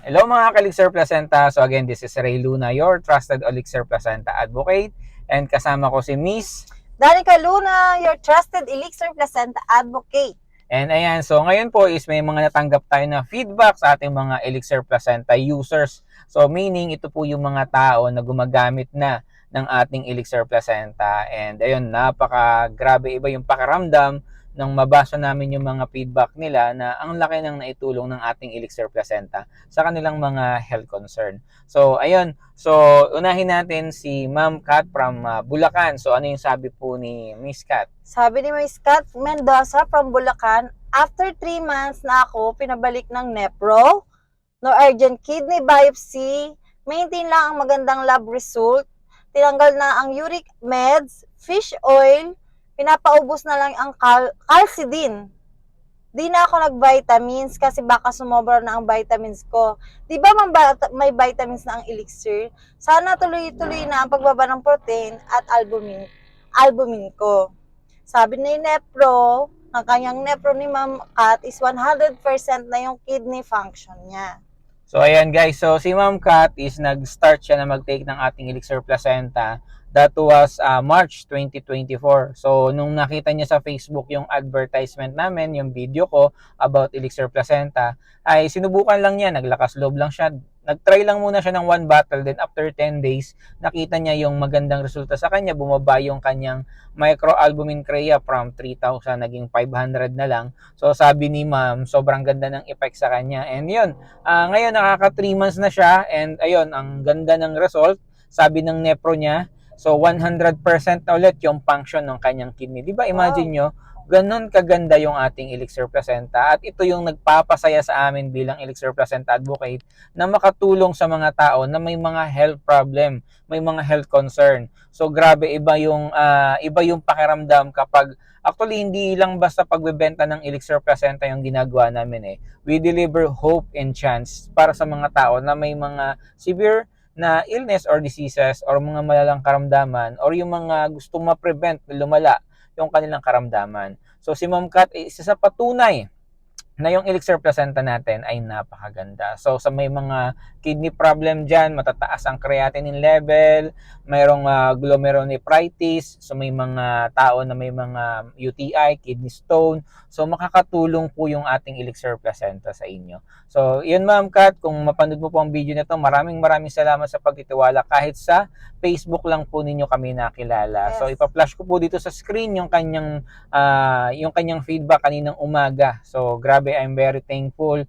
Hello mga ka-Elixir Placenta. So again, this is Ray Luna, your trusted Elixir Placenta advocate. And kasama ko si Miss. Danica Luna, your trusted Elixir Placenta advocate. And ayan, so ngayon po is may mga natanggap tayo na feedback sa ating mga Elixir Placenta users. So meaning, ito po yung mga tao na gumagamit na ng ating Elixir Placenta. And ayun, napaka-grabe iba yung pakiramdam nang mabasa namin yung mga feedback nila na ang laki ng naitulong ng ating Elixir Placenta sa kanilang mga health concern. So ayun, so unahin natin si Ma'am Kat from Bulacan. So ano yung sabi po ni Miss Kat? Sabi ni Miss Kat Mendoza from Bulacan, after 3 months na ako pinabalik ng Nepro, no urgent kidney biopsy, maintain lang ang magandang lab result, tinanggal na ang uric meds, fish oil, pinapaubos na lang ang calcidin. Di na ako nag-vitamins kasi baka sumobra na ang vitamins ko. Di ba may vitamins na ang elixir? Sana tuloy-tuloy na ang pagbaba ng protein at albumin ko. Sabi ni Nepro, ang kanyang Nepro ni Ma'am Kat is 100% na yung kidney function niya. So ayan guys, so si Ma'am Kat is nag-start siya na mag-take ng ating Elixir Placenta. That was March 2024. So nung nakita niya sa Facebook yung advertisement namin, yung video ko about Elixir Placenta, ay sinubukan lang niya, naglakas loob lang siya. Nag-try lang muna siya ng 1 bottle, then after 10 days, nakita niya yung magandang resulta sa kanya, bumaba yung kanyang microalbumin CREA from 3,000 naging 500 na lang. So sabi ni Ma'am, sobrang ganda ng effect sa kanya. And yun, ngayon nakaka 3 months na siya and ayun, ang ganda ng result. Sabi ng nepro niya, so 100% na ulit yung function ng kanyang kidney. Di ba imagine nyo, ganun kaganda yung ating Elixir Placenta at ito yung nagpapasaya sa amin bilang Elixir Placenta advocate na makatulong sa mga tao na may mga health problem, may mga health concern. So grabe, iba yung pakiramdam kapag actually hindi lang basta pagbebenta ng Elixir Placenta yung ginagawa namin eh. We deliver hope and chance para sa mga tao na may mga severe na illness or diseases or mga malalang karamdaman or yung mga gusto ma-prevent na lumala yung kanilang karamdaman. So si Ma'am Kat, isa sa patunay na yung Elixir Placenta natin ay napakaganda. So sa may mga kidney problem dyan, matataas ang creatinine level, mayroong glomerulonephritis, so may mga tao na may mga UTI, kidney stone, so makakatulong po yung ating Elixir Placenta sa inyo. So yun Ma'am Kat, kung mapanood mo po ang video na to, maraming salamat sa pagtitiwala kahit sa Facebook lang po ninyo kami nakilala. Yes. So ipa-flash ko po dito sa screen yung kanyang feedback kaninang umaga. So grabe, I'm very thankful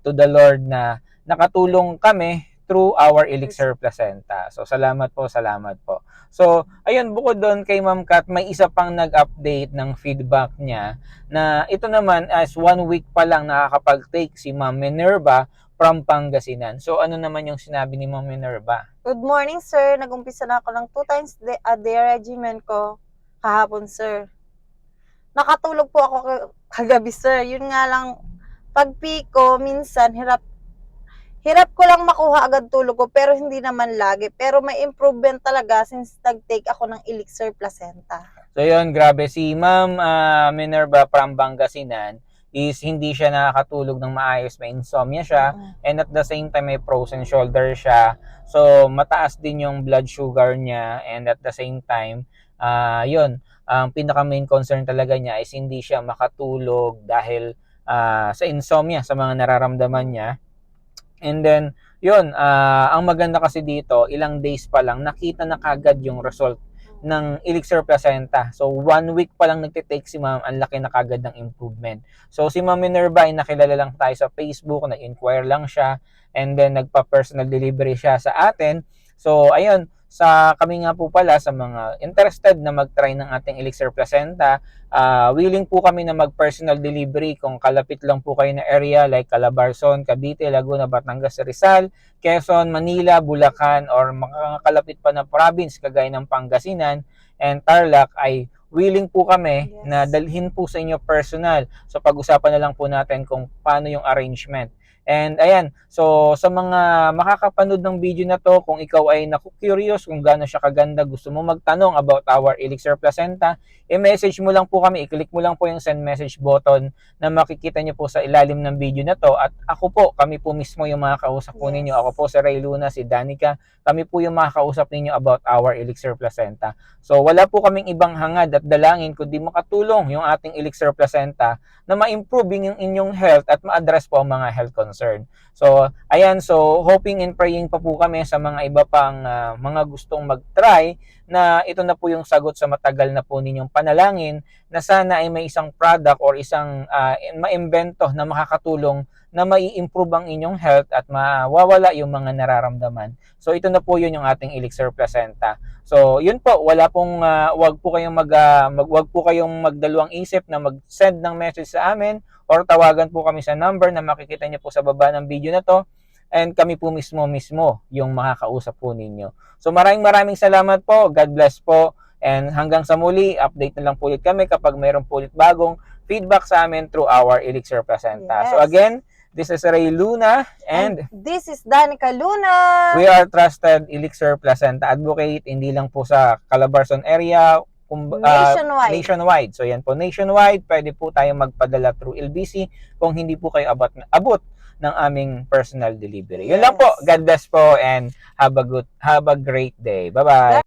to the Lord na nakatulong kami through our Elixir Placenta. So salamat po, salamat po. So ayun, bukod doon kay Ma'am Kat, may isa pang nag-update ng feedback niya na ito naman as 1 week pa lang nakakapag-take si Ma'am Minerva from Pangasinan. So ano naman yung sinabi ni Ma'am Minerva? Good morning, sir. Nag-umpisa na ako ng 2 times a day regimen ko kahapon, sir. Nakatulog po ako kagabi, sir. Yun nga lang, pag ko, minsan, hirap ko lang makuha agad tulog ko, pero hindi naman lagi. Pero may improvement talaga since nag-take ako ng Elixir Placenta. So yun, grabe, si Ma'am Minerva from Pangasinan is hindi siya nakakatulog ng maayos, may insomnia siya, and at the same time may frozen shoulder siya. So mataas din yung blood sugar niya, and at the same time, yun, ang pinaka main concern talaga niya is hindi siya makatulog dahil sa insomnia, sa mga nararamdaman niya. And then, yun, ang maganda kasi dito, ilang days pa lang, nakita na kagad yung result ng Elixir Placenta. So 1 week pa lang nagtitake si Ma'am, ang laki na kagad ng improvement. So si Ma'am Minerva ay nakilala lang tayo sa Facebook, nag-inquire lang siya, and then nagpa-personal delivery siya sa atin. So ayun, sa kami nga po pala sa mga interested na mag-try ng ating Elixir Placenta, willing po kami na mag-personal delivery kung kalapit lang po kayo na area like Calabarzon, Cavite, Laguna, Batangas, Rizal, Quezon, Manila, Bulacan, or makakalapit pa na province kagaya ng Pangasinan and Tarlac, ay willing po kami na dalhin po sa inyo personal. So pag-usapan na lang po natin kung paano yung arrangement. And ayan, so sa mga makakapanood ng video na to, kung ikaw ay naku-curious kung gaano siya kaganda, gusto mo magtanong about our Elixir Placenta, i-message mo lang po kami, i-click mo lang po yung send message button na makikita nyo po sa ilalim ng video na to. At ako po, kami po mismo yung makakausap po ninyo. Ako po si Ray Luna, si Danica, kami po yung makakausap ninyo about our Elixir Placenta. So wala po kaming ibang hangad at dalangin kundi makatulong yung ating Elixir Placenta na ma-improve yung inyong health at ma-address po ang mga health concern. So, ayan, so hoping and praying pa po kami sa mga iba pang mga gustong mag-try na ito na po yung sagot sa matagal na po ninyong panalangin na sana ay may isang product or isang ma-imbento na makakatulong na mai-improve ang inyong health at mawawala yung mga nararamdaman. So, ito na po yun yung ating Elixir Placenta. So, yun po, wag po kayong magdalawang isip na mag-send ng message sa amin or tawagan po kami sa number na makikita niyo po sa baba ng video na to, and kami po mismo yung makakausap po ninyo. So, maraming salamat po. God bless po. And hanggang sa muli, update na lang po ulit kami kapag mayroon po ulit bagong feedback sa amin through our Elixir Placenta. Yes. So again, this is Ray Luna and this is Danica Luna. we are trusted Elixir Placenta advocate, hindi lang po sa Calabarzon area, nationwide. So yan po, nationwide, pwede po tayong magpadala through LBC kung hindi po kayo abot ng aming personal delivery. Yun lang po. God bless po and have a great day. Bye-bye.